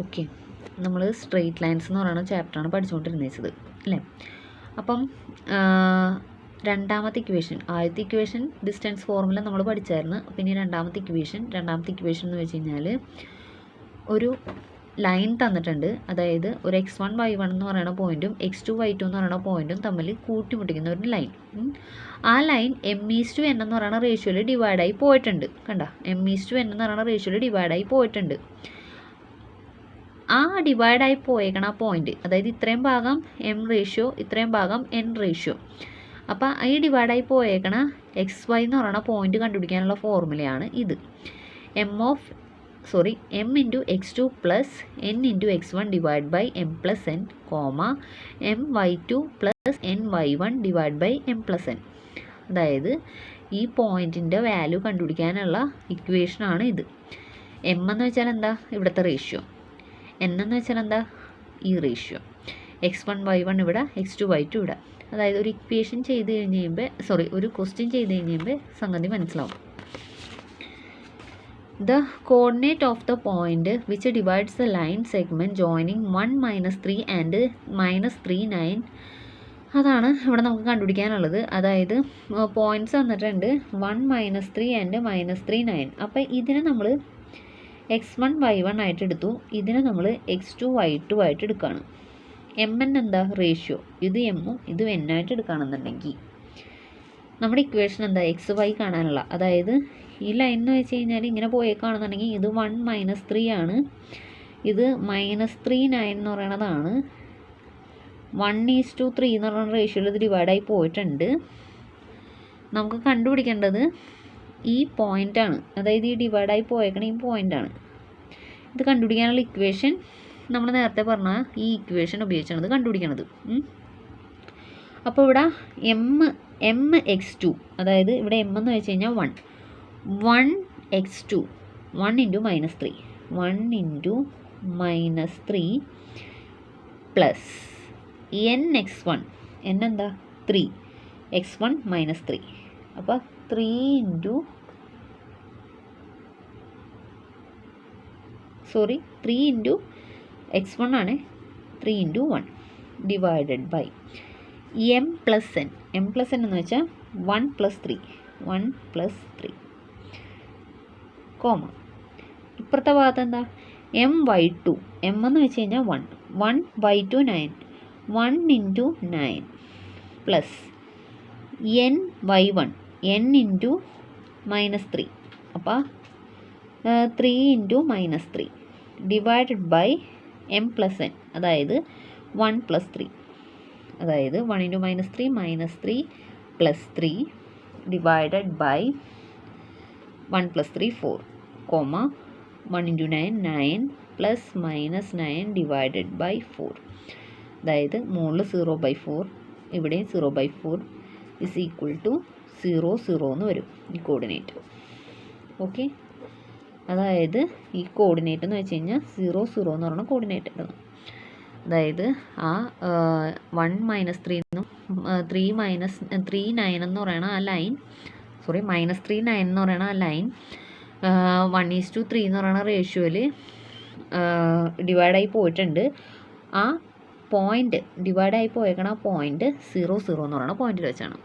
Okay, നമ്മൾ straight lines എന്ന് പറയുന്ന ചാപ്റ്ററാണ് പഠിച്ചുകൊണ്ടിരുന്നത് അല്ലേ. അപ്പം രണ്ടാമത്തെ ഇക്വേഷൻ, ആദ്യത്തെ ഇക്വേഷൻ ഡിസ്റ്റൻസ് ഫോർമുല നമ്മൾ പഠിച്ചായിരുന്നു. പിന്നെ രണ്ടാമത്തെ ഇക്വേഷൻ എന്ന് വെച്ച് കഴിഞ്ഞാൽ ഒരു ലൈൻ തന്നിട്ടുണ്ട്. അതായത് ഒരു x1 y1 എന്ന് പറയുന്ന പോയിൻറ്റും x2 y2 എന്ന് പറയുന്ന പോയിൻറ്റും തമ്മിൽ കൂട്ടിമുട്ടിക്കുന്ന ഒരു ലൈൻ. ആ ലൈൻ m:n എന്ന് പറയുന്ന റേഷ്യോയിൽ ഡിവൈഡായി പോയിട്ടുണ്ട്. കണ്ട, m:n എന്ന് പറയുന്ന റേഷ്യോയിൽ ഡിവൈഡായി പോയിട്ടുണ്ട്. ആ ഡിവൈഡായി പോയേക്കണ പോയിൻറ്റ്, അതായത് ഇത്രയും ഭാഗം m റേഷ്യോ, ഇത്രയും ഭാഗം n റേഷ്യോ. അപ്പോൾ ഈ ഡിവൈഡായി പോയേക്കണ xy എന്ന് പറയുന്ന പോയിൻറ്റ് കണ്ടുപിടിക്കാനുള്ള ഫോർമുലയാണ് ഇത്. m into x2 plus n into x1 divided by m plus n, m y2 plus n y1 divided by m plus n. അതായത് ഈ പോയിൻറ്റിൻ്റെ വാല്യൂ കണ്ടുപിടിക്കാനുള്ള ഇക്വേഷനാണ് ഇത്. m എന്ന് വെച്ചാൽ എന്താ? ഇവിടുത്തെ റേഷ്യോ. n എന്ന് വെച്ചാൽ എന്താ? ഈ റേഷ്യോ. x1 y1 ഇവിടെ, x2 y2 ഇവിടെ. അതായത് ഒരു ഇക്വേഷൻ ചെയ്ത് കഴിഞ്ഞ് കഴിയുമ്പോൾ, ഒരു ക്വസ്റ്റ്യൻ ചെയ്ത് കഴിഞ്ഞ് കഴിയുമ്പോൾ സംഗതി മനസ്സിലാവും. The coordinate of the point which divides the line segment joining 1 - 3 and -3 9, അതാണ് ഇവിടെ നമുക്ക് കണ്ടുപിടിക്കാനുള്ളത്. അതായത് പോയിൻറ്റ്സ് തന്നിട്ടുണ്ട് 1 - 3 and -3 9. അപ്പോൾ ഇതിനെ നമ്മൾ x1 y1 ആയിട്ട് എടുത്തു, ഇതിനെ നമ്മൾ x2 y2 ആയിട്ട് എടുക്കുകയാണ്. mn എന്താ? റേഷ്യോ. ഇത് എമ്മും ഇത് n ആയിട്ട് എടുക്കുകയാണെന്നുണ്ടെങ്കിൽ നമ്മുടെ ഇക്വേഷൻ എന്താ? xy കാണാനുള്ള. അതായത് ഈ ലൈൻ എന്ന് വെച്ച് കഴിഞ്ഞാൽ ഇങ്ങനെ പോയേക്കാണെന്നുണ്ടെങ്കിൽ ഇത് 1 - 3 ആണ്, ഇത് -3 9 എന്ന് പറയുന്നതാണ്. 1:3 എന്ന് പറയുന്ന റേഷ്യോയിൽ ഇത് ഡിവൈഡായി പോയിട്ടുണ്ട്. നമുക്ക് കണ്ടുപിടിക്കേണ്ടത് ഈ പോയിൻ്റാണ്. അതായത് ഈ ഡിവൈഡായി പോയേക്കണ ഈ പോയിൻ്റാണ്. ഇത് കണ്ടുപിടിക്കാനുള്ള ഇക്വേഷൻ നമ്മൾ നേരത്തെ പറഞ്ഞ ഈ ഇക്വേഷൻ ഉപയോഗിച്ചാണ് ഇത് കണ്ടുപിടിക്കണത്. അപ്പോൾ ഇവിടെ m x2, അതായത് ഇവിടെ m എന്ന് വെച്ച് കഴിഞ്ഞാൽ 1 x2, 1 into -3, 1 into -3 plus n x1, n എന്താ? 3, x1 -3. അപ്പോൾ 3 into x1 ആണ്, 3 into 1 divided by m plus n. m plus n എന്ന് വെച്ചാൽ 1 plus 3, കോമ. ഇപ്പുറത്തെ ഭാഗത്ത് എന്താ? m y2, m എന്ന് വെച്ച് കഴിഞ്ഞാൽ 1 y2 9, 1 into 9 plus n y1, n into -3. അപ്പോൾ 3 into -3 divided by m plus n, അതായത് 1 plus 3. അതായത് 1 into -3 plus 3 divided by 1 plus 3 4, 1 into 9 plus -9 divided by 4. അതായത് മുകളിൽ 0/4, ഇവിടെ 0/4 ഇസ് ഈക്വൽ ടു 0 0 എന്ന് വരും ഈ കോർഡിനേറ്റ്. ഓക്കെ, അതായത് ഈ കോർഡിനേറ്റ് എന്ന് വെച്ച് കഴിഞ്ഞാൽ 0 0 എന്ന് പറയുന്ന കോർഡിനേറ്റ് ആണ്. അതായത് ആ 1 - 3 എന്നും 3 9 എന്ന് പറയുന്ന ആ ലൈൻ, -3 9 എന്ന് പറയുന്ന ആ ലൈൻ 1:3 എന്ന് പറയുന്ന റേഷ്യോയിൽ ഡിവൈഡായി പോയിട്ടുണ്ട്. ആ പോയിൻ്റ് ഡിവൈഡായി പോയേക്കണ പോയിൻ്റ് 0 0 എന്ന് പറയുന്ന പോയിന്റിൽ വെച്ചാണ്.